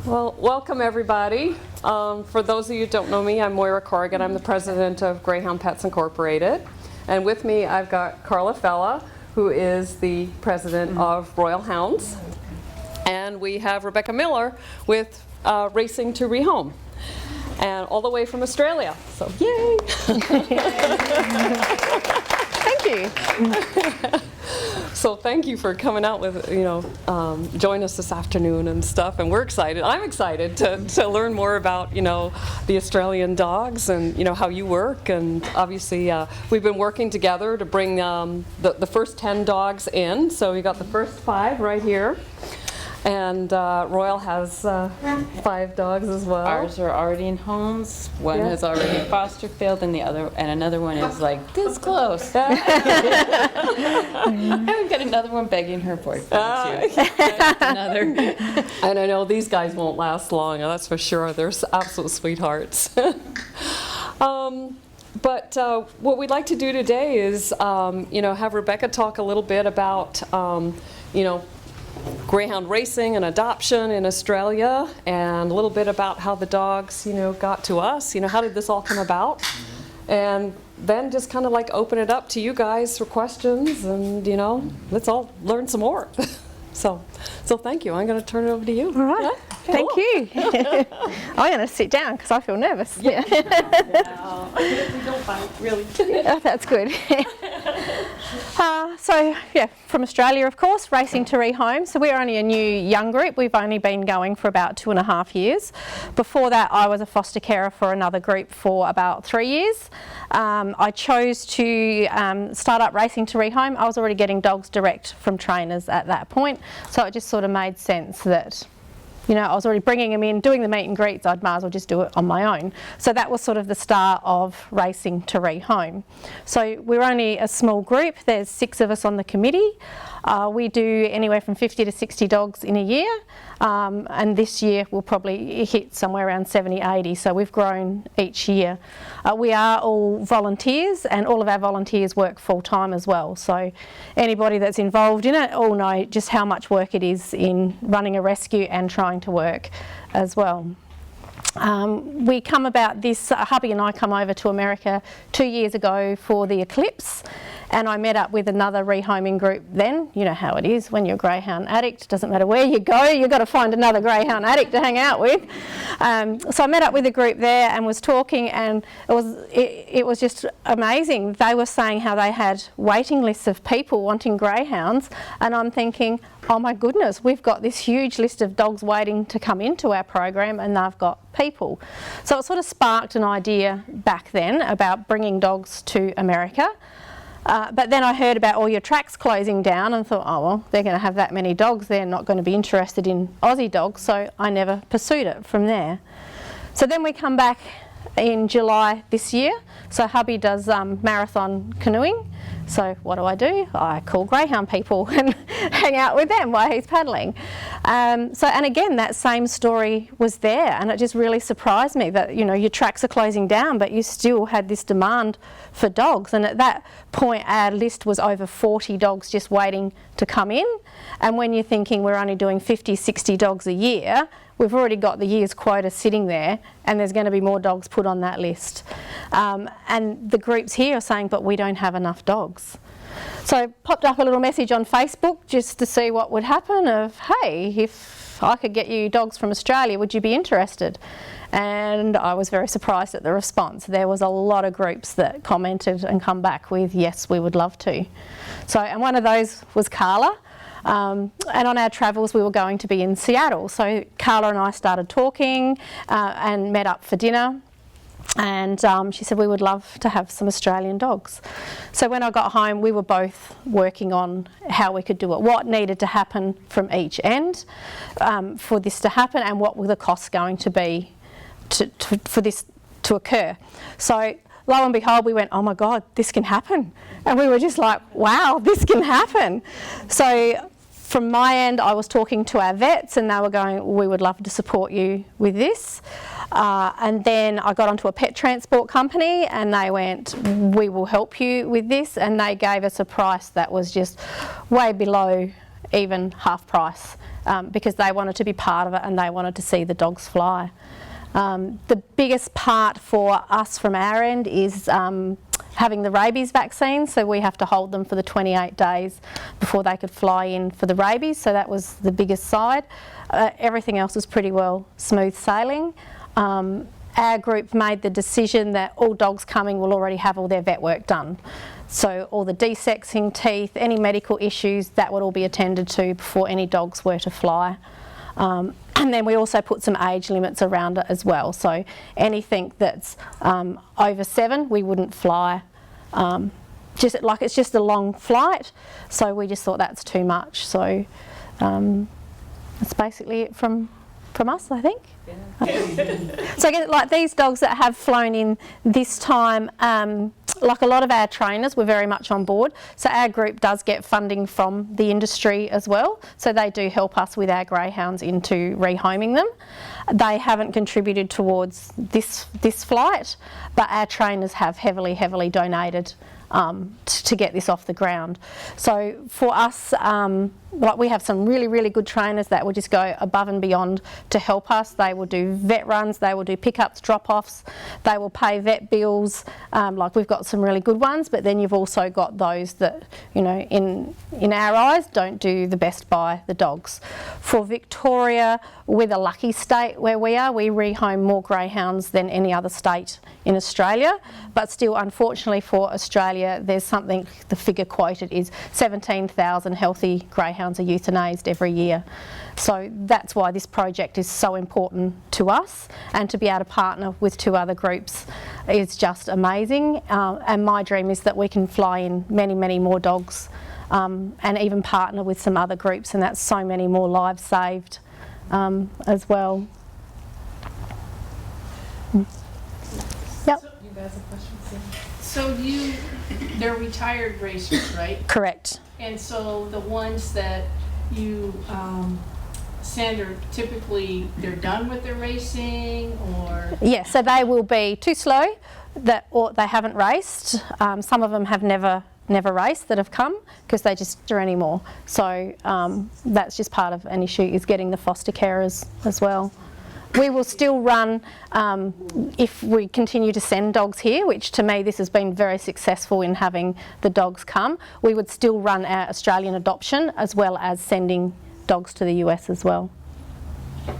Well, welcome everybody. For those of you who don't know me, I'm Moira Corrigan. I'm the president of Greyhound Pets Incorporated. And with me I've got Carla Fella, who is the president of Royal Hounds. And we have Rebecca Miller with Racing to Rehome, and all the way from Australia. So yay! Thank you. So thank you for coming out with, join us this afternoon and stuff. And we're excited. I'm excited to learn more about, the Australian dogs and, how you work. And obviously we've been working together to bring the first 10 dogs in. So we got the first 5 right here. And Royal has 5 dogs as well. Ours are already in homes. One has already foster failed, and another one is like this close. And we've got another one begging her boyfriend too. Another. And I know these guys won't last long. That's for sure. They're absolute sweethearts. But what we'd like to do today is, have Rebecca talk a little bit about, greyhound racing and adoption in Australia, and a little bit about how the dogs, got to us. How did this all come about? And then just kind of like open it up to you guys for questions, and let's all learn some more. So thank you. I'm going to turn it over to you. All right. Yeah? Thank you. I'm going to sit down because I feel nervous. Yeah. We don't fight, really. Oh, that's good. From Australia, of course, Racing to Rehome. So we're only a new young group. We've only been going for about 2.5 years. Before that, I was a foster carer for another group for about 3 years. I chose to start up Racing to Rehome. I was already getting dogs direct from trainers at that point, so it just sort of made sense that I was already bringing them in, doing the meet and greets. I'd might as well just do it on my own. So that was sort of the start of Racing to Rehome. So we're only a small group. There's 6 of us on the committee. We do anywhere from 50 to 60 dogs in a year. And this year we'll probably hit somewhere around 70, 80. So we've grown each year. We are all volunteers, and all of our volunteers work full time as well. So anybody that's involved in it all know just how much work it is in running a rescue and trying to work as well. We come about this, hubby and I come over to America 2 years ago for the eclipse, and I met up with another rehoming group then. You know how it is when you're a greyhound addict, doesn't matter where you go, you've got to find another greyhound addict to hang out with. So I met up with a group there and was talking, and it was just amazing. They were saying how they had waiting lists of people wanting greyhounds, and I'm thinking, oh my goodness, we've got this huge list of dogs waiting to come into our program, and they've got people. So it sort of sparked an idea back then about bringing dogs to America. But then I heard about all your tracks closing down and thought, oh well, they're going to have that many dogs, they're not going to be interested in Aussie dogs, so I never pursued it from there. So then we come back in July this year. So hubby does marathon canoeing. So what do? I call greyhound people and hang out with them while he's paddling. And again, that same story was there, and it just really surprised me that your tracks are closing down, but you still had this demand for dogs. And at that point, our list was over 40 dogs just waiting to come in. And when you're thinking we're only doing 50, 60 dogs a year, we've already got the year's quota sitting there, and there's going to be more dogs put on that list. And the groups here are saying, but we don't have enough dogs. So I popped up a little message on Facebook just to see what would happen of, hey, if I could get you dogs from Australia, would you be interested? And I was very surprised at the response. There was a lot of groups that commented and come back with, yes, we would love to. So, and one of those was Carla. And on our travels we were going to be in Seattle, so Carla and I started talking and met up for dinner, and she said we would love to have some Australian dogs. So when I got home we were both working on how we could do it, what needed to happen from each end for this to happen, and what were the costs going to be for this to occur. So lo and behold, we went, oh my God, this can happen. And we were just like, wow, this can happen. So from my end, I was talking to our vets, and they were going, we would love to support you with this. And then I got onto a pet transport company, and they went, we will help you with this. And they gave us a price that was just way below even half price because they wanted to be part of it and they wanted to see the dogs fly. The biggest part for us from our end is having the rabies vaccine, so we have to hold them for the 28 days before they could fly in for the rabies, so that was the biggest side. Everything else was pretty well smooth sailing. Our group made the decision that all dogs coming will already have all their vet work done. So all the desexing, teeth, any medical issues, that would all be attended to before any dogs were to fly. And then we also put some age limits around it as well. So anything that's over 7, we wouldn't fly. It's just a long flight, so we just thought that's too much. So that's basically it from us, I think. Yeah. So again, like these dogs that have flown in this time, like a lot of our trainers were very much on board. So our group does get funding from the industry as well. So they do help us with our greyhounds into rehoming them. They haven't contributed towards this flight, but our trainers have heavily donated to get this off the ground. So for us, like we have some really good trainers that will just go above and beyond to help us. They will do vet runs, they will do pickups, drop-offs, they will pay vet bills. Like we've got some really good ones, but then you've also got those that, you know, in our eyes don't do the best by the dogs. For Victoria, we're the lucky state where we are. We rehome more greyhounds than any other state in Australia, but still unfortunately for Australia there's something, the figure quoted is 17,000 healthy greyhounds are euthanized every year. So that's why this project is so important to us, and to be able to partner with 2 other groups is just amazing. And my dream is that we can fly in many more dogs, and even partner with some other groups, and that's so many more lives saved as well. Yep. So, you guys have questions? So they're retired racers, right? Correct. And so the ones that you send are typically, they're done with their racing, or? Yeah, so they will be too slow, or they haven't raced. Some of them have never raced that have come because they just do anymore. So that's just part of an issue, is getting the foster carers as well. We will still run, if we continue to send dogs here, which to me this has been very successful in having the dogs come, we would still run our Australian adoption as well as sending dogs to the US as well.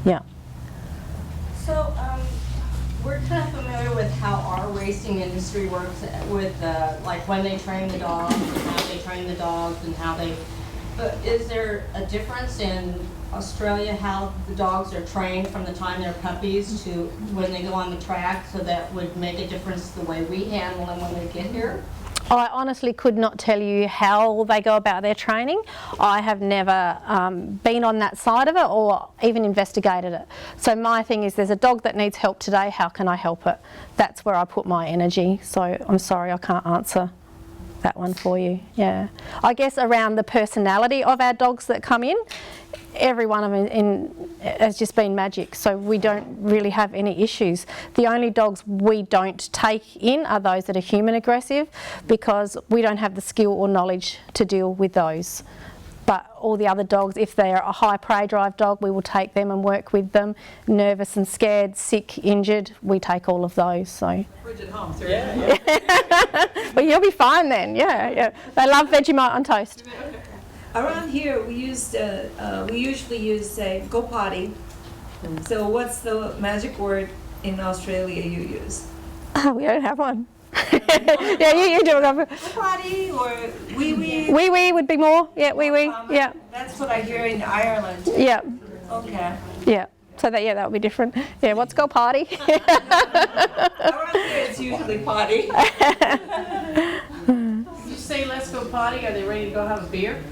Yeah. So we're kind of familiar with how our racing industry works with like when they train the dogs and how they train the dogs and how they, but is there a difference in Australia how the dogs are trained from the time they're puppies to when they go on the track, so that would make a difference the way we handle them when they get here? I honestly could not tell you how they go about their training. I have never been on that side of it or even investigated it. So my thing is, there's a dog that needs help today, how can I help it? That's where I put my energy. So I'm sorry, I can't answer that one for you. Yeah, I guess around the personality of our dogs that come in, every one of them has just been magic, so we don't really have any issues. The only dogs we don't take in are those that are human aggressive, because we don't have the skill or knowledge to deal with those. But all the other dogs, if they're a high prey drive dog, we will take them and work with them. Nervous and scared, sick, injured, we take all of those. So. Bridget Holmes, yeah. Well, you'll be fine then. Yeah. They love Vegemite on toast. Around here, we usually use go potty. So what's the magic word in Australia you use? Oh, we don't have one. Yeah, you do it. Go potty or wee wee? Wee wee would be more. Yeah, wee wee. Yeah. That's what I hear in Ireland. Yeah. Okay. Yeah. So that would be different. Yeah. What's go party? Around here, it's usually potty. You say let's go potty, are they ready to go have a beer?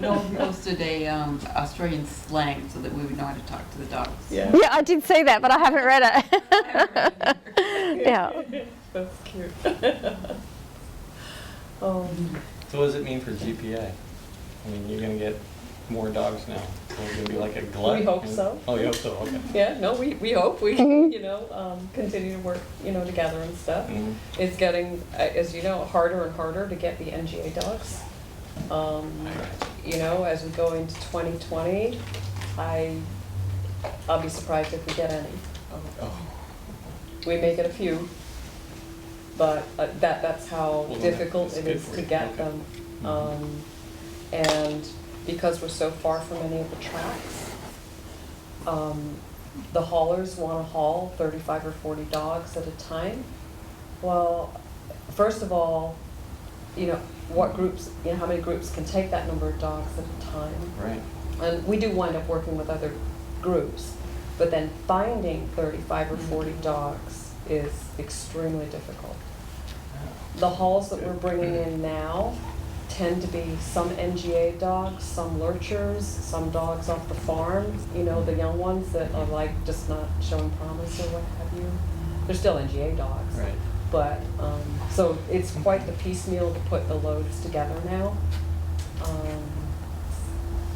Bill posted a Australian slang so that we would know how to talk to the dogs. Yeah, I did see that, but I haven't read it. Yeah. That's cute. Oh. So what does it mean for GPA? I mean, you're going to get more dogs now. There's going to be like a glut? We hope so. Oh, you hope so, okay. Yeah, no, we hope we can, continue to work, together and stuff. Mhm. It's getting, as you know, harder and harder to get the NGA dogs. As we go into 2020, I'll be surprised if we get any. Oh. We may get a few, but that's how Well, then difficult that's it good is for to you. get Okay. them. Mhm. And because we're so far from any of the tracks, the haulers want to haul 35 or 40 dogs at a time. Well, first of all, what groups, how many groups can take that number of dogs at a time? Right. And we do wind up working with other groups, but then finding 35 or 40 dogs is extremely difficult. The hauls that we're bringing in now tend to be some NGA dogs, some lurchers, some dogs off the farm, the young ones that are like just not showing promise or what have you. They're still NGA dogs. Right. But, so it's quite the piecemeal to put the loads together now.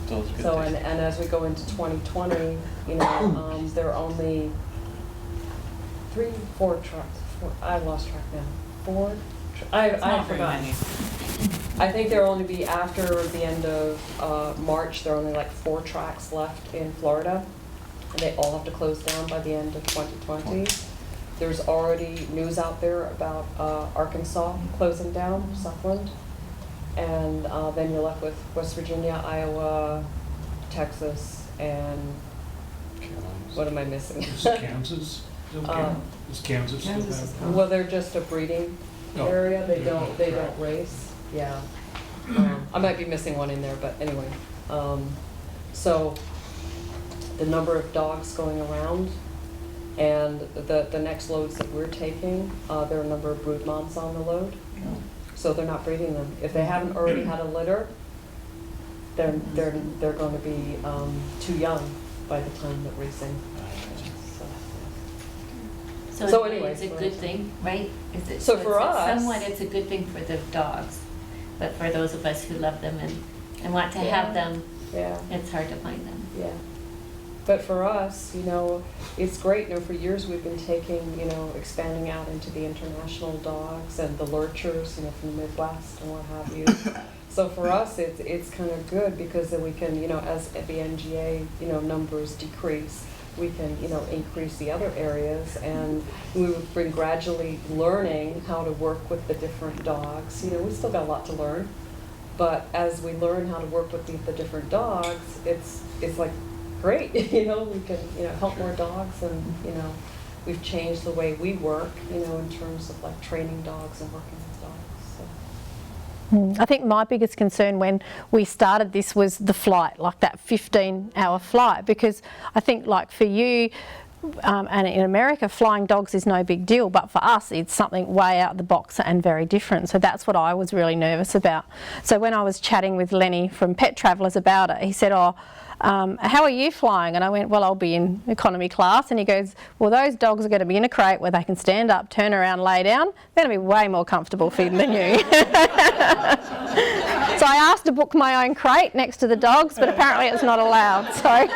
So it's a good So, thing. and as we go into 2020, there are only 4 trucks. I lost track now. 4? I forgot. I think there'll only be, after the end of March, there are only like 4 tracks left in Florida. And they all have to close down by the end of 2020. There's already news out there about Arkansas closing down, Southland. And then you're left with West Virginia, Iowa, Texas, and what am I missing? Is Kansas still count? Is Kansas still Kansas is have? Well, they're just a breeding Oh, area. They yeah, don't right. race. Yeah. I might be missing one in there, but anyway. So the number of dogs going around and the next loads that we're taking, there are a number of brood moms on the load. So they're not breeding them. If they haven't already had a litter, they're going to be too young by the time that racing. So anyway, it's a good thing, right? So for us- Somewhat it's a good thing for the dogs, but for those of us who love them and want to have them, Yeah. it's hard to find them. Yeah. But for us, it's great. For years we've been taking, expanding out into the international dogs and the lurchers, from the Midwest and what have you. So for us, it's kind of good because then we can, as the NGA, numbers decrease, we can, increase the other areas, and we've been gradually learning how to work with the different dogs. We still got a lot to learn, but as we learn how to work with the different dogs, it's like great. We can, help more dogs, and we've changed the way we work, in terms of like training dogs and working with dogs. So. I think my biggest concern when we started this was the flight, like that 15-hour flight, because I think like for you and in America, flying dogs is no big deal, but for us it's something way out of the box and very different. So that's what I was really nervous about. So when I was chatting with Lenny from Pet Travellers about it, he said, how are you flying? And I went, well, I'll be in economy class. And he goes, well, those dogs are going to be in a crate where they can stand up, turn around, lay down. They're going to be way more comfortable feeding than you. So I asked to book my own crate next to the dogs, but apparently it's not allowed. So,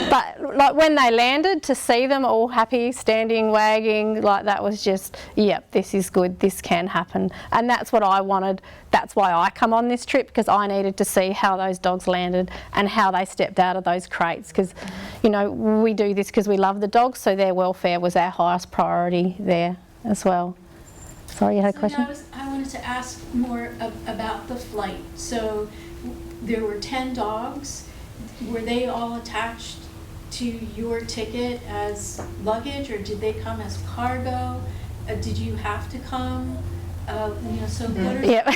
but like when they landed, to see them all happy, standing, wagging, like that was just, yep, this is good, this can happen. And that's what I wanted. That's why I come on this trip, because I needed to see how those dogs landed and how they stepped out of those crates, because we do this because we love the dogs, so their welfare was our highest priority there as well. Sorry, you had a question? I wanted to ask more about the flight. So there were 10 dogs. Were they all attached to your ticket as luggage, or did they come as cargo? Did you have to come? So what are Yeah,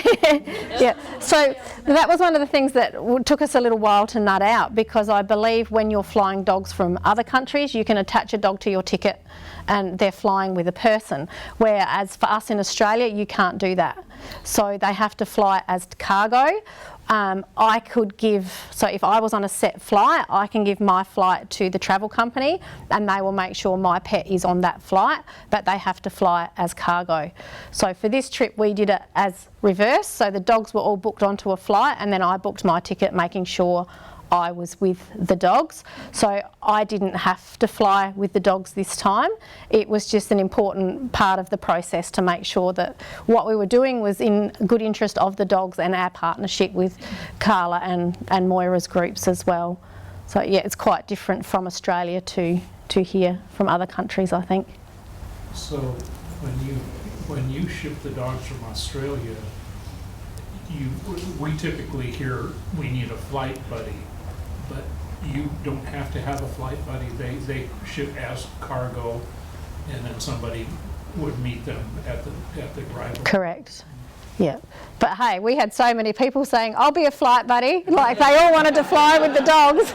yeah. So that was one of the things that took us a little while to nut out, because I believe when you're flying dogs from other countries, you can attach a dog to your ticket and they're flying with a person. Whereas for us in Australia, you can't do that. So they have to fly as cargo. I could give, so if I was on a set flight, I can give my flight to the travel company and they will make sure my pet is on that flight, but they have to fly as cargo. So for this trip, we did it as reverse. So the dogs were all booked onto a flight and then I booked my ticket, making sure I was with the dogs. So I didn't have to fly with the dogs this time. It was just an important part of the process to make sure that what we were doing was in good interest of the dogs and our partnership with Carla and Moira's groups as well. So yeah, it's quite different from Australia to here, from other countries, I think. So when you ship the dogs from Australia, we typically hear we need a flight buddy, but you don't have to have a flight buddy. They ship as cargo, and then somebody would meet them at the arrival. Correct. Yeah. But hey, we had so many people saying, I'll be a flight buddy. Like they all wanted to fly with the dogs.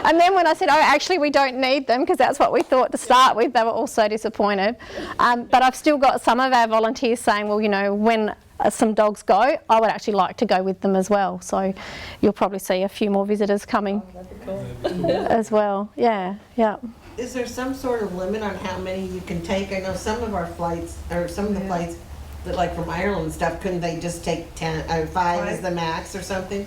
And then when I said, oh, actually we don't need them, because that's what we thought to start with, they were all so disappointed. But I've still got some of our volunteers saying, well, you know, when some dogs go, I would actually like to go with them as well. So you'll probably see a few more visitors coming as well. Yeah, yeah. Is there some sort of limit on how many you can take? I know some of our flights, or some of the flights that like from Ireland and stuff, couldn't they just take 10, 5 is the max or something?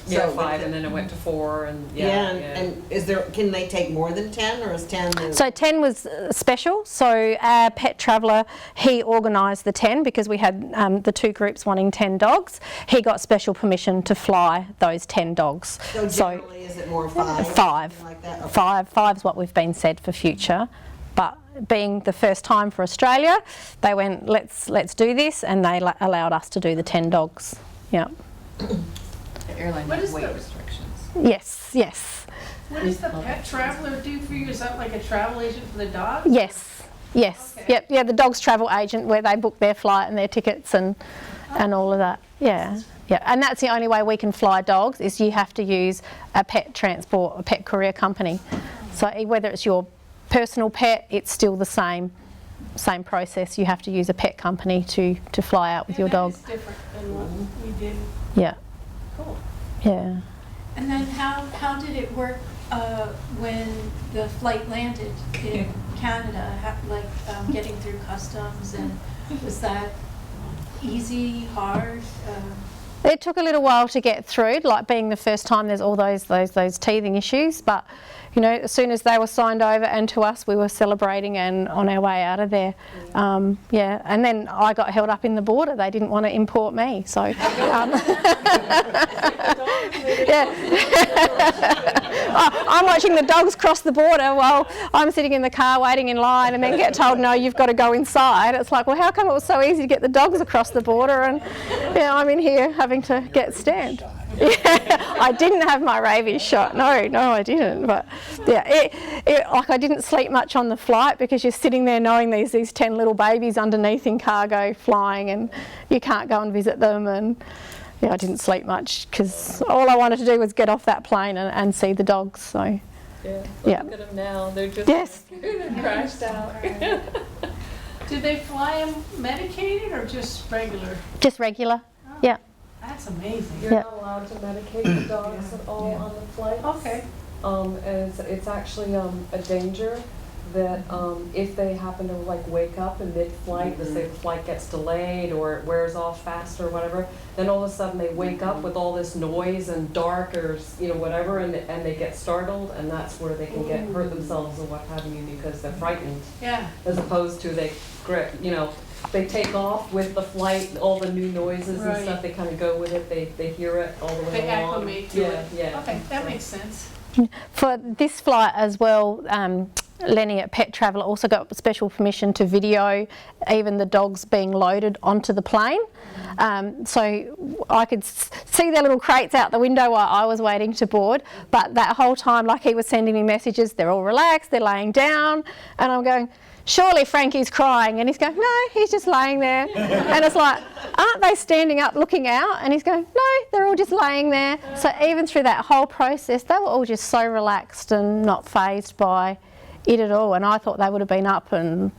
Yeah, So 5, and then it went to 4, and and is there, can they take more than 10, or is 10 the... So 10 was special. So our pet traveller, he organised the 10 because we had the 2 groups wanting 10 dogs. He got special permission to fly those 10 dogs. So generally, is it more 5? 5. Like that? Okay. 5's what we've been said for future. But being the first time for Australia, they went, let's do this, and they allowed us to do the 10 dogs. Yeah. The airline What has is weight the- restrictions. Yes. What does the pet traveler do for you? Is that like a travel agent for the dog? Yes. Okay. Yep. Yeah, the dog's travel agent, where they book their flight and their tickets and all of that. Yeah. Yeah, and that's the only way we can fly dogs, is you have to use a pet transport, a pet courier company. So whether it's your personal pet, it's still the same process. You have to use a pet company to fly out with your dog. That is different than what we did. Yeah. Cool. Yeah. And then how did it work when the flight landed in Canada? Getting through customs, and was that easy, hard? It took a little while to get through, like being the first time, there's all those teething issues, but you know, as soon as they were signed over and to us, we were celebrating and on our way out of there. Yeah, and then I got held up in the border. They didn't want to import me, so. I'm watching the dogs cross the border while I'm sitting in the car waiting in line, and then get told, no, you've got to go inside. It's like, well, how come it was so easy to get the dogs across the border, and I'm in here having to get stamped. Yeah, I didn't have my rabies shot. No, I didn't. But yeah, like I didn't sleep much on the flight, because you're sitting there knowing these 10 little babies underneath in cargo flying, and you can't go and visit them. And yeah, I didn't sleep much, because all I wanted to do was get off that plane and see the dogs. So Yeah. Look at them now. They're just they're crashed out. Do they fly them medicated or just regular? Just regular. Oh, Yeah. That's amazing. You're not allowed to medicate the dogs at all on the flights. Okay. And it's actually a danger that if they happen to like wake up in mid-flight, let's say the flight gets delayed or it wears off fast or whatever, then all of a sudden they wake up with all this noise and dark or whatever, and they get startled, and that's where they can get hurt themselves or what have you, because they're frightened. Yeah. As opposed to they take off with the flight, all the new noises and stuff, they kind of go with it, they hear it all the way They along. acclimate to it. Yeah. Okay, that makes sense. For this flight as well, Lenny at Pet Traveller also got special permission to video even the dogs being loaded onto the plane. So I could see their little crates out the window while I was waiting to board, but that whole time, like, he was sending me messages, they're all relaxed, they're laying down, and I'm going, surely Frankie's crying, and he's going, no, he's just laying there. And it's like, aren't they standing up looking out? And he's going, no, they're all just laying there. So even through that whole process, they were all just so relaxed and not fazed by it at all. And I thought they would have been up and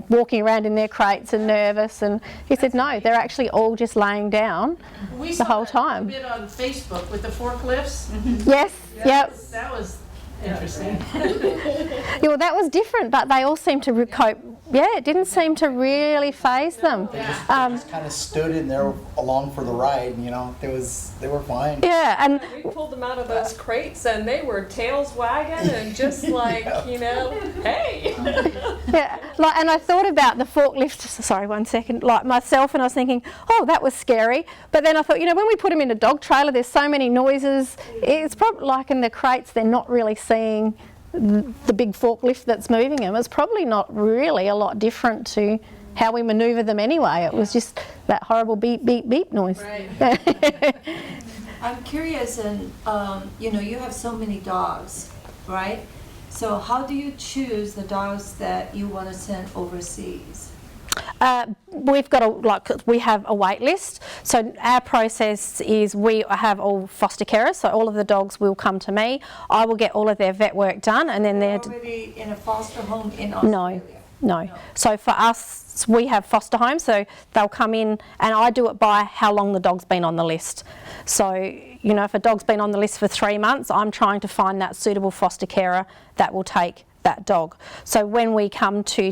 walking around in their crates and nervous. And he said, no, they're actually all just laying down the whole time. We saw that a bit on Facebook with the forklifts. Yes, yep. That was Interesting. Yeah, well, that was different, but they all seemed to cope. Yeah, it didn't seem to really faze them. They just kind of stood in there along for the ride, and, you know, they were fine. Yeah, and We pulled them out of those crates and they were tails wagging and just like, you know, hey. yeah, like, and I thought about the forklift. Sorry, 1 second. Like myself, and I was thinking, oh, that was scary. But then I thought, you know, when we put them in a dog trailer, there's so many noises. It's probably like in the crates, they're not really seeing the big forklift that's moving them. It's probably not really a lot different to how we manoeuvre them anyway. It was just that horrible beep, beep, beep noise. Right. I'm curious, and you know, you have so many dogs, right? So how do you choose the dogs that you want to send overseas? We've got we have a wait list. So our process is we have all foster carers. So all of the dogs will come to me. I will get all of their vet work done, and then They're already in a foster home in Australia? No. So for us, we have foster homes, so they'll come in, and I do it by how long the dog's been on the list. So, you know, if a dog's been on the list for 3 months, I'm trying to find that suitable foster carer that will take that dog. So when we come to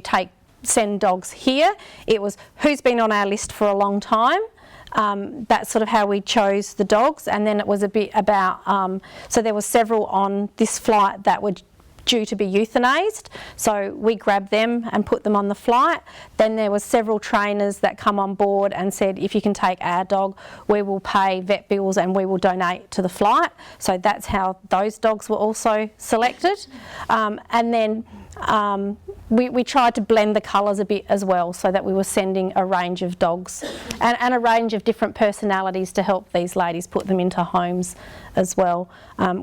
send dogs here, it was who's been on our list for a long time. That's sort of how we chose the dogs, and then it was a bit about, so there were several on this flight that were due to be euthanized, so we grabbed them and put them on the flight. Then there were several trainers that come on board and said, if you can take our dog, we will pay vet bills and we will donate to the flight. So that's how those dogs were also selected. And then we tried to blend the colours a bit as well, so that we were sending a range of dogs and a range of different personalities to help these ladies put them into homes as well.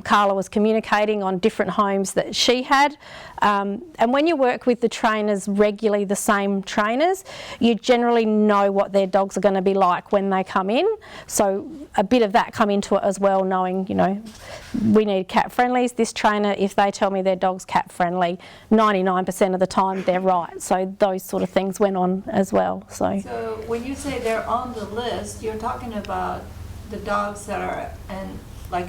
Carla was communicating on different homes that she had, and when you work with the trainers regularly, the same trainers, you generally know what their dogs are going to be like when they come in. So a bit of that come into it as well, knowing, you know, we need cat friendlies. This trainer, if they tell me their dog's cat friendly, 99% of the time they're right. So those sort of things went on as well. So when you say they're on the list, you're talking about the dogs that are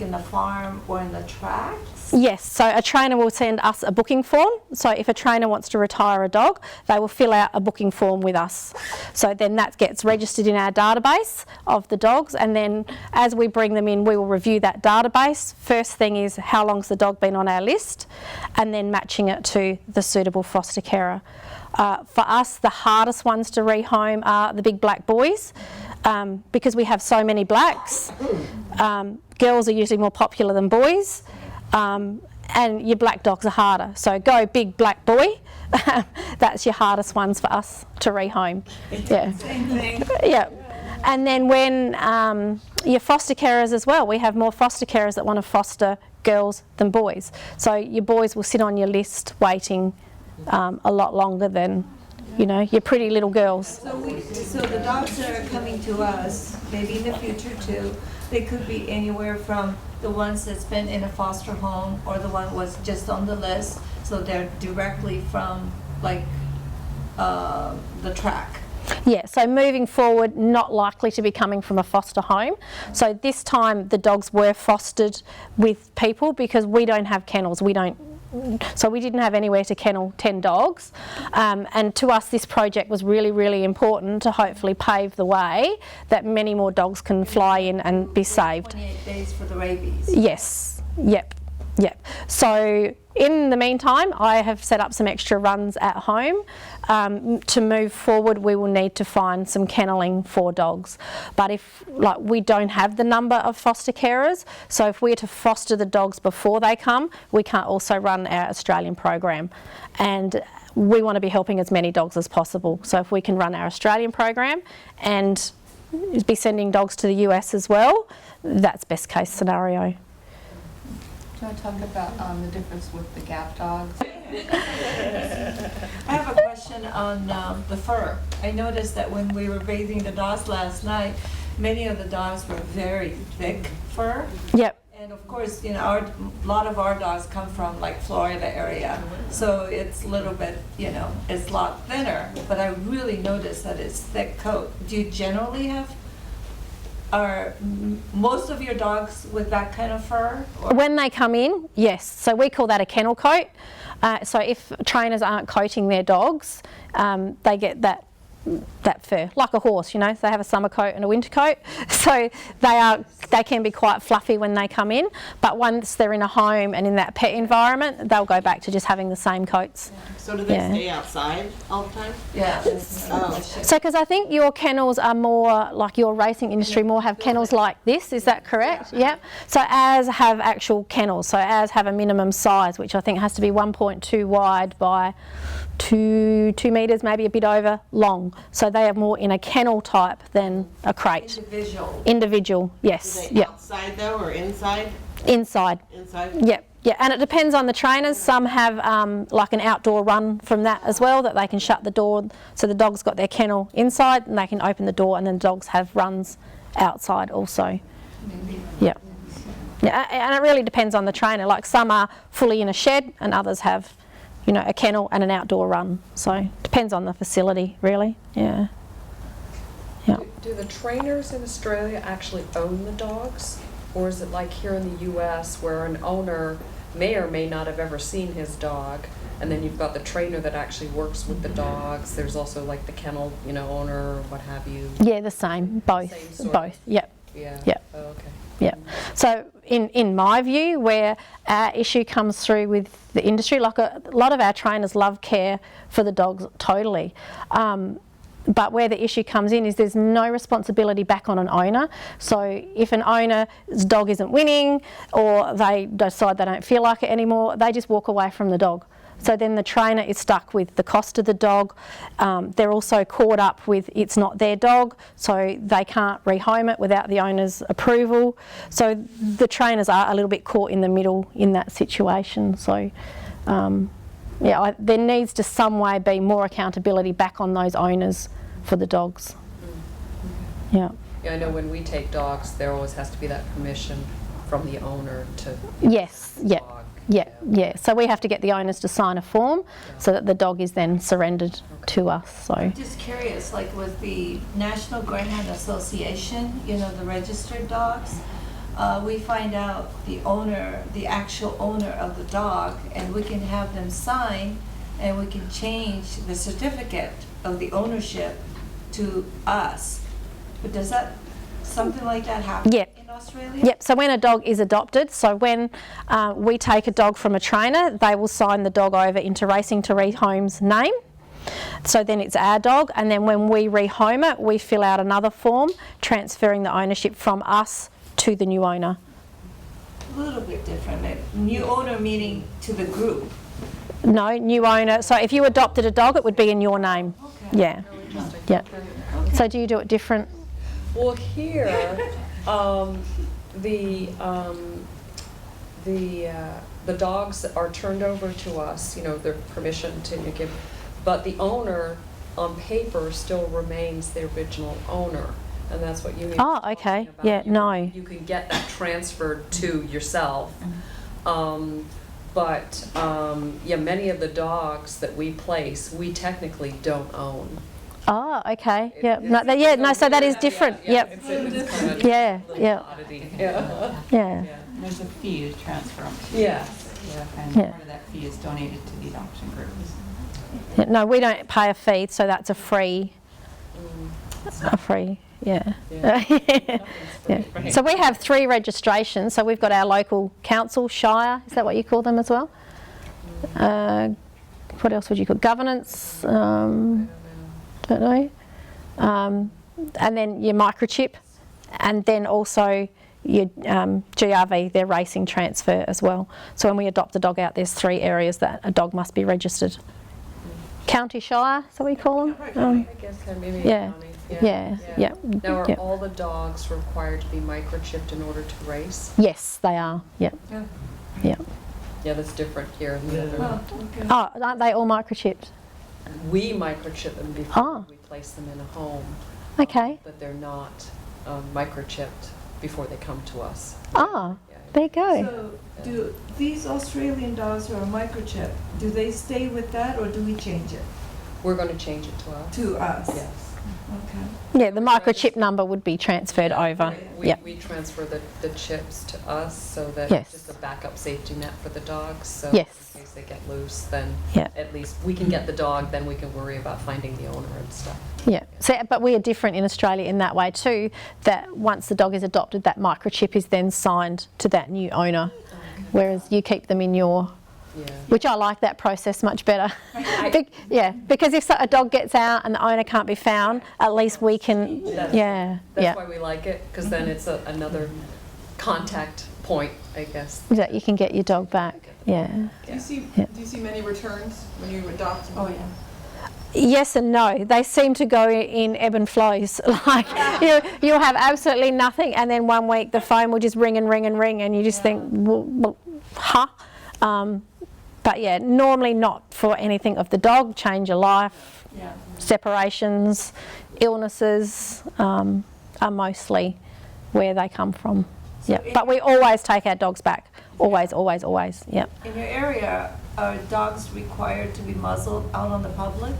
in the farm or in the tracks? Yes, so a trainer will send us a booking form. So if a trainer wants to retire a dog, they will fill out a booking form with us. So then that gets registered in our database of the dogs, and then as we bring them in, we will review that database. First thing is, how long's the dog been on our list, and then matching it to the suitable foster carer. For us, the hardest ones to rehome are the big black boys, because we have so many blacks. Girls are usually more popular than boys, and your black dogs are harder. So go big black boy. That's your hardest ones for us to rehome. Yeah. Same thing. Yeah. And then when your foster carers as well, we have more foster carers that want to foster girls than boys. So your boys will sit on your list waiting a lot longer than, you know, your pretty little girls. So the dogs that are coming to us, maybe in the future too, they could be anywhere from the ones that's been in a foster home or the one was just on the list, so they're directly from the track. Yeah, so moving forward, not likely to be coming from a foster home. So this time the dogs were fostered with people because we don't have kennels. So we didn't have anywhere to kennel 10 dogs, and to us this project was really, really important to hopefully pave the way that many more dogs can fly in and be saved. 28 days for the rabies. Yes, yep. So in the meantime, I have set up some extra runs at home. To move forward, we will need to find some kenneling for dogs. But if, we don't have the number of foster carers, so if we're to foster the dogs before they come, we can't also run our Australian program. And we want to be helping as many dogs as possible. So if we can run our Australian program and be sending dogs to the US as well, that's best case scenario. Do you want to talk about the difference with the gap dogs? I have a question on the fur. I noticed that when we were bathing the dogs last night, many of the dogs were very thick fur. Yep. And of course, you know, a lot of our dogs come from Florida area, so it's a little bit, you know, it's a lot thinner. But I really noticed that it's thick coat. Do you generally have are most of your dogs with that kind of fur? Or- When they come in, yes. So we call that a kennel coat. So if trainers aren't coating their dogs, they get that fur, like a horse, you know, so they have a summer coat and a winter coat. So they can be quite fluffy when they come in, but once they're in a home and in that pet environment, they'll go back to just having the same coats. So do they stay outside all the time? Yeah. Oh. So because I think your kennels are more, like your racing industry more have kennels like this, is that correct? Yeah. Yep. So ours have actual kennels, so ours have a minimum size, which I think has to be 1.2 wide by 2 metres, maybe a bit over long. So they are more in a kennel type than a crate. Individual, yes. Are they outside though or inside? Inside. Inside? Yep. Yeah, and it depends on the trainers. Some have like an outdoor run from that as well, that they can shut the door, so the dog's got their kennel inside and they can open the door, and then dogs have runs outside also. Yeah. Yeah, and it really depends on the trainer. Like some are fully in a shed and others have, you know, a kennel and an outdoor run. So it depends on the facility really. Yeah. Yeah. Do the trainers in Australia actually own the dogs? Or is it like here in the US where an owner may or may not have ever seen his dog, and then you've got the trainer that actually works with the dogs? There's also like the kennel, you know, owner or what have you. Yeah, the same. Both. Same sort Both. of- Yep. Yeah. Yep. Oh, okay. Yeah. So in my view, where our issue comes through with the industry, like a lot of our trainers love care for the dogs totally. But where the issue comes in is there's no responsibility back on an owner. So if an owner's dog isn't winning, or they decide they don't feel like it anymore, they just walk away from the dog. So then the trainer is stuck with the cost of the dog. They're also caught up with it's not their dog, so they can't rehome it without the owner's approval. So the trainers are a little bit caught in the middle in that situation. So yeah, there needs to some way be more accountability back on those owners for the dogs. Yeah. Yeah, I know when we take dogs, there always has to be that permission from the owner to. Yes. Yeah. Dog. Yeah. Yeah. So we have to get the owners to sign a form so that the dog is then surrendered to us. So. Just curious, like with the National Greyhound Association, you know, the registered dogs, we find out the owner, the actual owner of the dog, and we can have them sign, and we can change the certificate of the ownership to us. But does that, something like that happen in Australia? Yep, so when a dog is adopted, so when we take a dog from a trainer, they will sign the dog over into Racing to Rehome's name. So then it's our dog, and then when we rehome it, we fill out another form transferring the ownership from us to the new owner. A little bit different. New owner meaning to the group. No, new owner. So if you adopted a dog, it would be in your name. Okay. Yeah. Yeah. So do you do it different? Well, here, the dogs are turned over to us, you know, their permission to give, but the owner on paper still remains the original owner. And that's what you mean. Oh, okay. Yeah, no. You can get that transferred to yourself. But yeah, many of the dogs that we place, we technically don't own. Oh, okay. Yeah. No, so that is different. Yep. Yeah. Yeah. Yeah. Yeah. There's a fee to transfer them to. Yes. And Yeah. part of that fee is donated to the adoption groups. Yeah, no, we don't pay a fee, so that's a free. A free. Yeah. Yeah. So we have 3 registrations. So we've got our local council, shire, is that what you call them as well? What else would you call governance? Don't know. And then your microchip, and then also your GRV, their racing transfer as well. So when we adopt a dog out, there's 3 areas that a dog must be registered. County shire, is that what you call them? I guess maybe Yeah. county. Yeah. Now, are Yeah. all the dogs required to be microchipped in order to race? Yes, they are. Yeah. Yeah. Yeah, that's different here in the other. Oh, aren't they all microchipped? We microchip them before Oh. we place them in a home, Okay. but they're not microchipped before they come to us. Ah, there you go. So do these Australian dogs who are microchipped, do they stay with that or do we change it We're going to change it to us. to us? Yes. Okay. Yeah, the microchip number would be transferred over. We, Yeah. we transfer the chips to us so that Yes. it's just a backup safety net for the dogs. So Yes. in case they get loose, then Yeah. at least we can get the dog, then we can worry about finding the owner and stuff. Yeah, so, but we are different in Australia in that way too, that once the dog is adopted, that microchip is then signed to that new owner, whereas you keep them in your, Yeah. which I like that process much better. Yeah, because if a dog gets out and the owner can't be found, at least we can, That's yeah, why we like it, because then it's another contact point, I guess. that you can get your dog back, yeah. Do you see Yeah. do you see many returns when you adopt? Oh, yeah. Yes and no. They seem to go in ebb and flows. Like you'll have absolutely nothing, and then one week the phone will just ring and ring and ring, and you just think, well, huh? But yeah, normally not for anything of the dog. Change of life, Yeah. separations, illnesses are mostly where they come from. Yeah, but we always take our dogs back. Always, always, always. Yeah. In your area, are dogs required to be muzzled out on the public?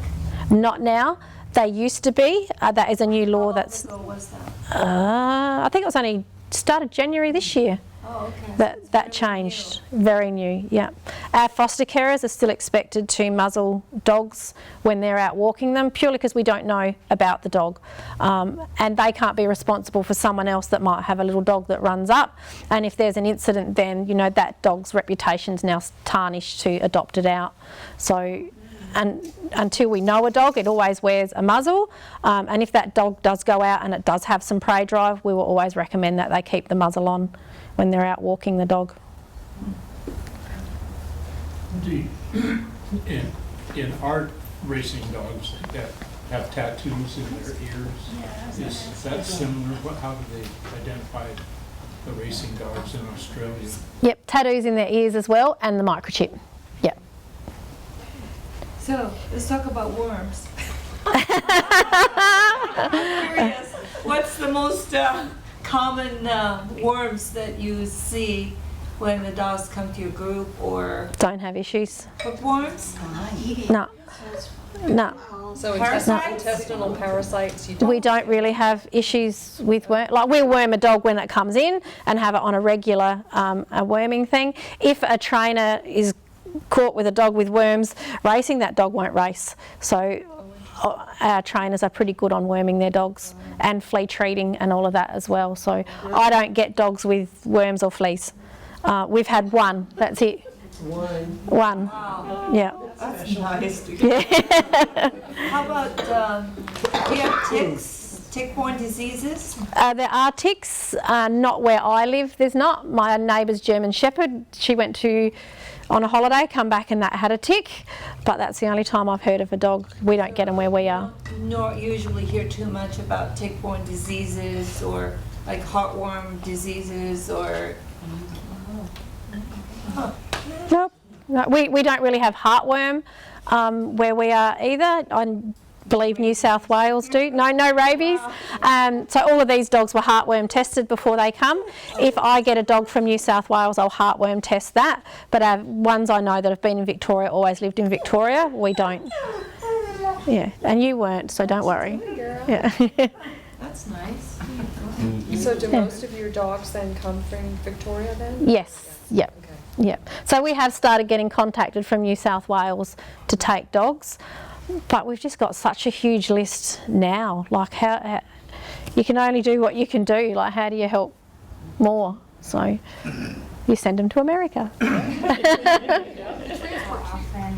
Not now. They used to be. That is a new law that's. How long ago was that? I think it was only started January this year. Oh, okay. That changed. Very new, yeah. Our foster carers are still expected to muzzle dogs when they're out walking them, purely because we don't know about the dog. And they can't be responsible for someone else that might have a little dog that runs up. And if there's an incident, then, you know, that dog's reputation's now tarnished to adopt it out. So, and until we know a dog, it always wears a muzzle. And if that dog does go out and it does have some prey drive, we will always recommend that they keep the muzzle on when they're out walking the dog. In our racing dogs that have tattoos in their ears, is that similar? How do they identify the racing dogs in Australia? Yep, tattoos in their ears as well, and the microchip. Yep. So, let's talk about worms. I'm curious, what's the most common worms that you see when the dogs come to your group, or Don't have issues. hookworms? No. No. So Parasites? intestinal parasites, We don't really have issues with worm. Like, we'll worm a dog when it comes in and have it on a regular a worming thing. If a trainer is caught with a dog with worms racing, that dog won't race. So our trainers are pretty good on worming their dogs and flea treating and all of that as well. So I don't get dogs with worms or fleas. We've had one, that's it. One. Wow. Yeah. That's nice. Yeah. How about, do you have ticks, tick-borne diseases? There are ticks, not where I live. There's not. My neighbour's German Shepherd, she went on a holiday, come back and that had a tick, but that's the only time I've heard of a dog. We don't get them where we are. Nor usually hear too much about tick-borne diseases or like heartworm diseases or... Huh. Nope. No, we don't really have heartworm where we are either. I believe New South Wales do. No rabies. So all of these dogs were heartworm tested before they come. If I get a dog from New South Wales, I'll heartworm test that. But ones I know that have been in Victoria, always lived in Victoria, we don't. Yeah, and you weren't, so don't worry. Yeah. That's nice. So do most of your dogs then come from Victoria then? Yes. Yep. Okay. Yep. So we have started getting contacted from New South Wales to take dogs, but we've just got such a huge list now. Like, how you can only do what you can do. Like, how do you help more? So you send them to America. How often,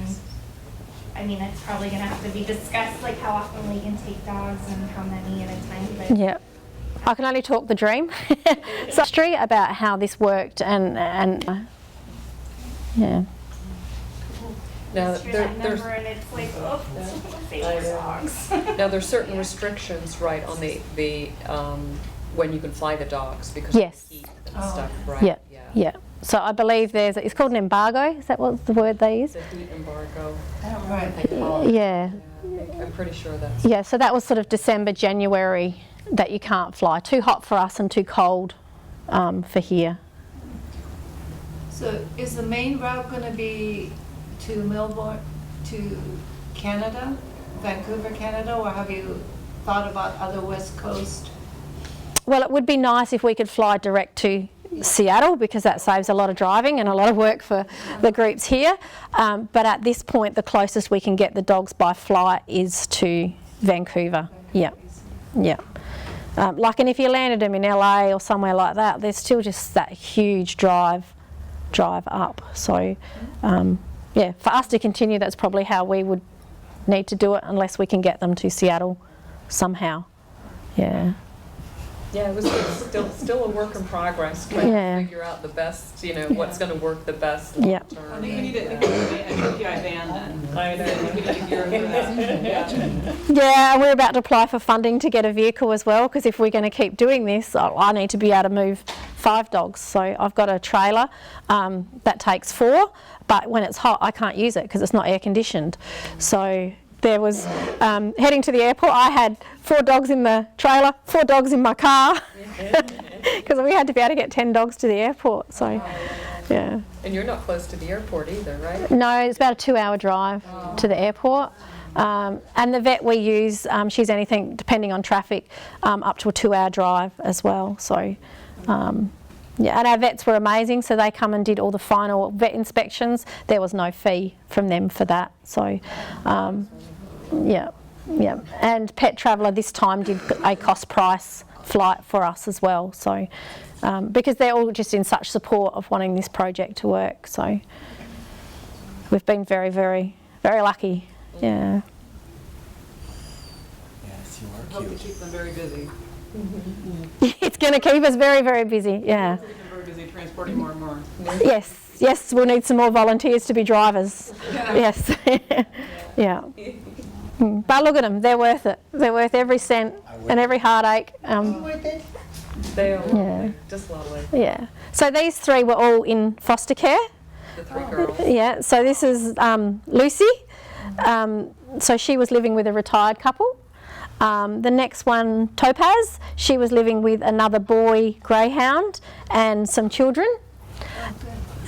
I mean, it's probably going to have to be discussed, like how often we can take dogs and how many at a time. But Yep. I can only talk the dream. So, history about how this worked and yeah. Now, it's there- that there's, number and it's like, oh, I know. dogs. now there's certain restrictions, right, on the when you can fly the dogs because Yes. of the heat and stuff, right? Yeah. Yeah. So I believe it's called an embargo. Is that what the word they use? The heat embargo. I don't Right. They call it. Yeah. I'm pretty sure that's. Yeah, so that was sort of December, January that you can't fly. Too hot for us and too cold for here. So is the main route going to be to Melbourne, to Canada, Vancouver, Canada, or have you thought about other West Coast? Well, it would be nice if we could fly direct to Seattle, because that saves a lot of driving and a lot of work for the groups here. But at this point, the closest we can get the dogs by flight is to Vancouver. Yeah, yeah. And if you landed them in LA or somewhere like that, there's still just that huge drive up. So, yeah, for us to continue, that's probably how we would need to do it, unless we can get them to Seattle somehow. Yeah. Yeah, it was still a work in progress, trying to figure out the best, what's going to work the best long term. I think we need a PI van then. I know. We need to gear for that. Yeah, we're about to apply for funding to get a vehicle as well, because if we're going to keep doing this, I need to be able to move 5 dogs. So I've got a trailer that takes 4, but when it's hot, I can't use it because it's not air conditioned. So there was, heading to the airport, I had 4 dogs in the trailer, 4 dogs in my car, because we had to be able to get 10 dogs to the airport. So, yeah. And you're not close to the airport either, right? No, it's about a 2-hour drive to the airport. And the vet we use, she's anything, depending on traffic, up to a 2-hour drive as well. So, yeah, and our vets were amazing, so they come and did all the final vet inspections. There was no fee from them for that. So, yeah. And Pet Traveller this time did a cost price flight for us as well. So, because they're all just in such support of wanting this project to work. So, we've been very, very, very lucky. Yeah. Yes, you are Hope to cute. keep them very busy. It's going to keep us very, very busy. Yeah. Keep them very busy transporting more and more. Yes, we'll need some more volunteers to be drivers. Yes. Yeah. But look at them, they're worth it. They're worth every cent and every heartache. They are Yeah. just lovely. Yeah. So these 3 were all in foster care. The 3 girls. Yeah. So this is Lucy. So she was living with a retired couple. The next one, Topaz, she was living with another boy greyhound and some children.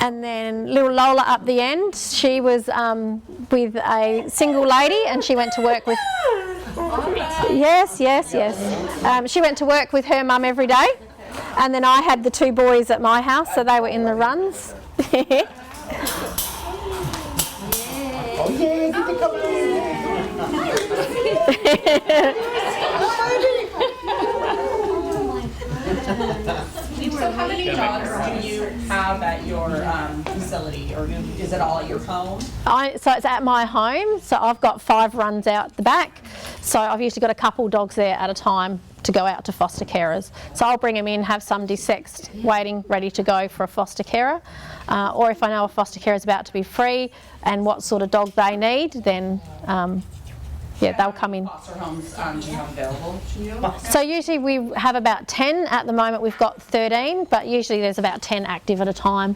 And then little Lola up the end, she was with a single lady, and she went to work with... Yes. She went to work with her mum every day. And then I had the 2 boys at my house, so they were in the runs. Oh yeah, get the color. So how many dogs do you have at your facility, or is it all at your home? So it's at my home, so I've got 5 runs out the back. So I've usually got a couple dogs there at a time to go out to foster carers. So I'll bring them in, have some desexed, waiting, ready to go for a foster carer. Or if I know a foster carer is about to be free and what sort of dog they need, then yeah, they'll come in. Foster homes do you have available to you? So usually we have about 10. At the moment we've got 13, but usually there's about 10 active at a time.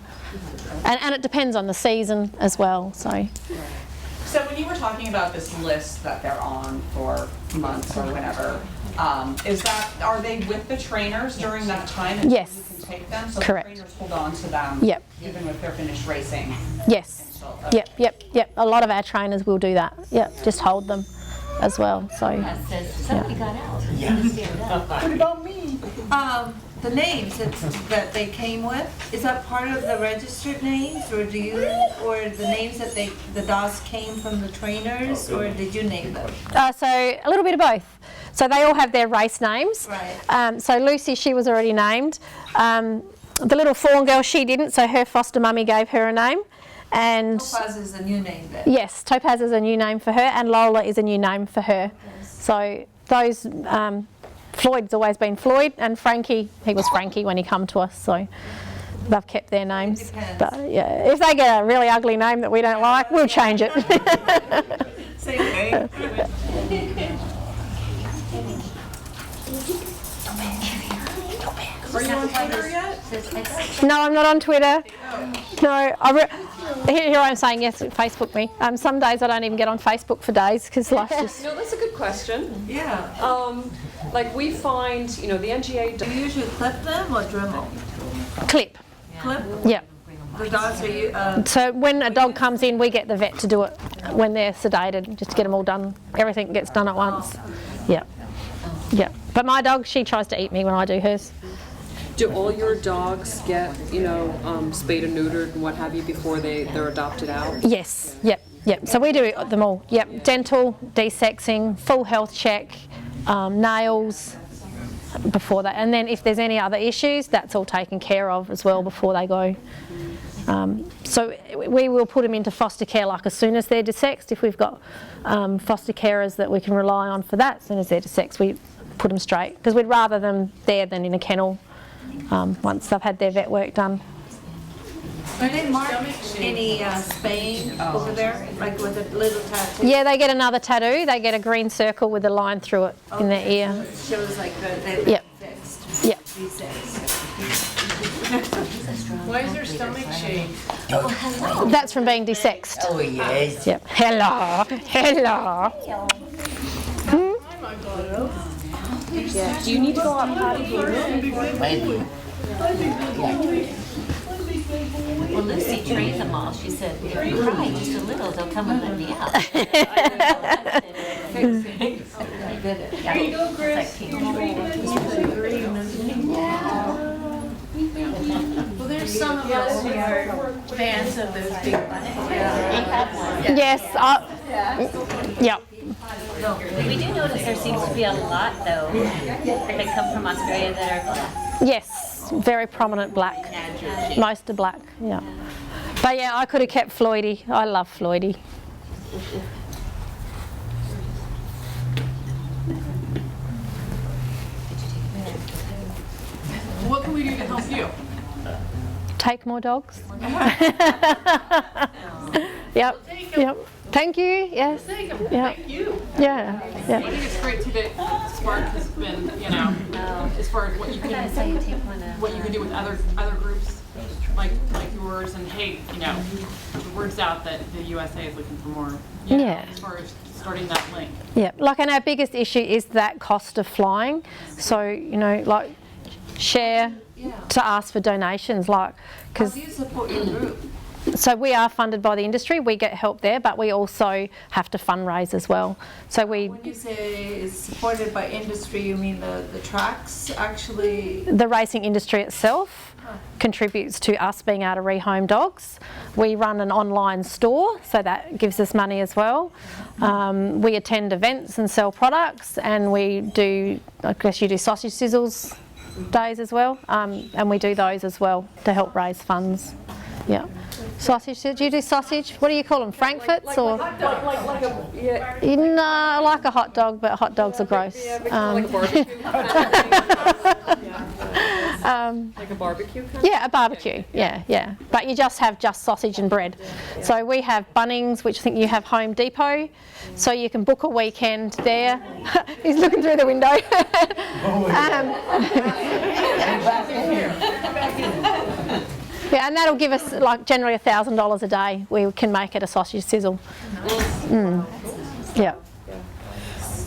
And it depends on the season as well. So when you were talking about this list that they're on for months or whenever, are they with the trainers during that time? And Yes. you can take them? So Correct. the trainers hold on to them Yep. even if they're finished racing? Yes. Yep. A lot of our trainers will do that. Yep, just hold them as well. So Somebody got out. What about me? The names that they came with, is that part of the registered names, or or the names that the dogs came from the trainers, or did you name them? So a little bit of both. So they all have their race names. Right. So Lucy, she was already named. The little fawn girl, she didn't, so her foster mummy gave her a name. And Topaz is a new name then? yes, Topaz is a new name for her, and Lola is a new name for her. So those, Floyd's always been Floyd, and Frankie, he was Frankie when he come to us, so they've kept their names. But yeah, if they get a really ugly name that we don't like, we'll change it. Same name. Are you on Twitter yet? No, I'm not on Twitter. No, here I'm saying yes, Facebook me. Some days I don't even get on Facebook for days because life's just... No, that's a good question. Yeah. Like we find, the NGA... Do you usually clip them or Dremel? Clip. Clip? Yeah. The dogs are So when a dog comes in, we get the vet to do it when they're sedated, just to get them all done. Everything gets done at once. Yeah. Yeah, but my dog, she tries to eat me when I do hers. Do all your dogs get, spayed and neutered and what have you before they're adopted out? Yes, yep. So we do them all. Yep, dental, desexing, full health check, nails before that. And then if there's any other issues, that's all taken care of as well before they go. So we will put them into foster care like as soon as they're desexed. If we've got foster carers that we can rely on for that, as soon as they're desexed, we put them straight. Because we'd rather them there than in a kennel once they've had their vet work done. Are they marked any spaying over there, like with a little tattoo? Yeah, they get another tattoo. They get a green circle with a line through it in their ear. So it shows like they've Yep. fixed. Yep. Why is their stomach shaped? That's from being desexed. Oh, yes. Yep. Hello. Yeah. Do you need to go out potty? Maybe. Well, Lucy trained them all. She said, if you cry just a little, they'll come and let me out. Here you go, Chris. Well, there's some of us who are fans of those big ones. Yes. Yep. We do notice there seems to be a lot, though, that come from Australia that are black. Yes. Very prominent black. Most are black. Yeah. But yeah, I could have kept Floydie. I love Floydie. What can we do to help you? Take more dogs. Yep. Thank you. Yes. Yep. Thank you. Yeah. I think it's great too that Spark has been, as far as what you can do with other groups like yours, and hey, the word's out that the USA is looking for more. As far as starting that link. Yeah. And our biggest issue is that cost of flying. So share to ask for donations, How do you support your group? So we are funded by the industry. We get help there, but we also have to fundraise as well. So When you say it's supported by industry, you mean the tracks actually? The racing industry itself contributes to us being able to rehome dogs. We run an online store, so that gives us money as well. We attend events and sell products, and we do, I guess you do sausage sizzles days as well, and we do those as well to help raise funds. Yeah. Sausage, do you do sausage? What do you call them, Frankfurts or? Like a, yeah. No, like a hot dog, but hot dogs are gross. Like a barbecue kind of like a barbecue kind of? Yeah, a barbecue. Yeah. But you just have sausage and bread. So we have Bunnings, which I think you have Home Depot. So you can book a weekend there. He's looking through the window. Yeah, and that'll give us generally $1,000 a day. We can make it a sausage sizzle. Yeah.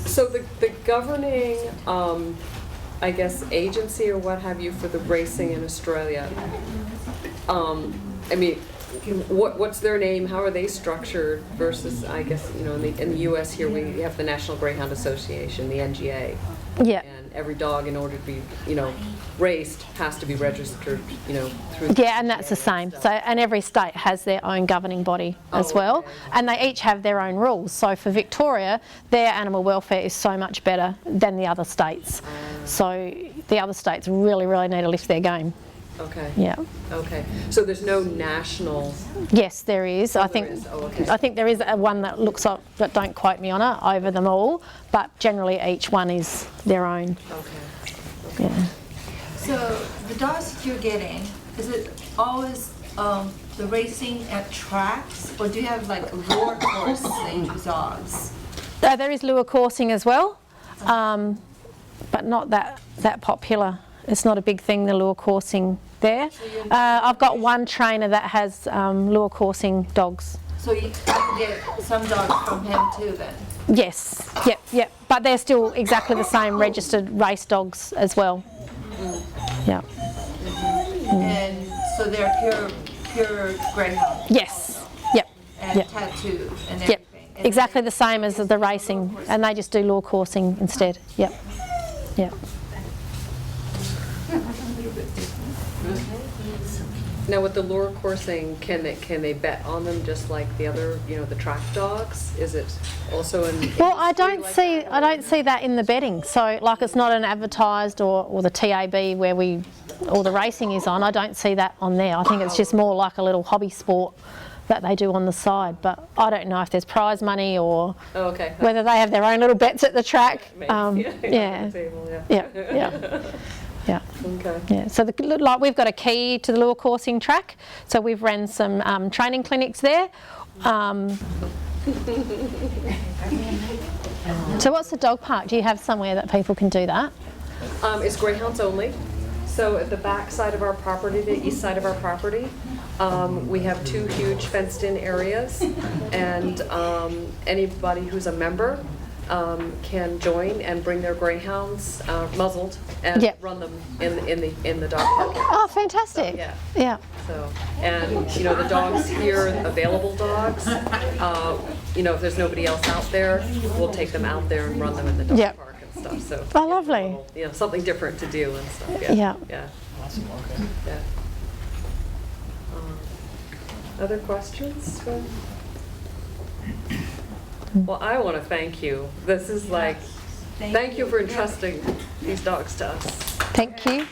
So the governing, I guess, agency or what have you for the racing in Australia, what's their name? How are they structured versus, I guess, in the U.S. here we have the National Greyhound Association, the NGA. Yeah. And every dog, in order to be, raced, has to be registered, through. Yeah, and that's the same. So, and every state has their own governing body as well, and they each have their own rules. So for Victoria, their animal welfare is so much better than the other states. So the other states really, really need to lift their game. Okay. Yeah. Okay. So there's no national. Yes, there is. I think. Oh, okay. I think there is one that looks up, but don't quote me on it, over them all. But generally, each one is their own. Okay. Yeah. So the dogs that you're getting, is it always the racing at tracks, or do you have like lure coursing dogs? There is lure coursing as well, but not that popular. It's not a big thing, the lure coursing there. I've got one trainer that has lure coursing dogs. So you can get some dogs from him too then? Yes, yep. But they're still exactly the same registered race dogs as well. Yeah. And so they're pure greyhound? Yes, yep. And tattoo and everything? Yep, exactly the same as the racing, and they just do lure coursing instead, yep. Yeah. Now with the lure coursing, can they bet on them just like the other, the track dogs? Is it also in? Well, I don't industry like that? see that in the betting. So like it's not an advertised or the TAB where all the racing is on. I don't see that on there. I think it's just more like a little hobby sport that they do on the side. But I don't know if there's prize money or Oh, okay. whether they have their own little bets at the track. Maybe. Yeah. On the table, yeah. Yeah. Yeah. Okay. Yeah, so like we've got a key to the lure coursing track, so we've ran some training clinics there. So what's the dog park? Do you have somewhere that people can do that? It's greyhounds only. So at the back side of our property, the east side of our property, we have 2 huge fenced-in areas, and anybody who's a member can join and bring their greyhounds muzzled and Yep. run them in the dog park. Oh, fantastic! Yeah. Yeah. So, and the dogs here, available dogs, if there's nobody else out there, we'll take them out there and run them in the dog Yep. park and stuff. So, Oh, lovely. something different to do and stuff. Yeah. Yeah. Yeah. Awesome, okay. Yeah. Other questions? Well, I want to thank you. This is like, thank you for entrusting these dogs to us. Thank you.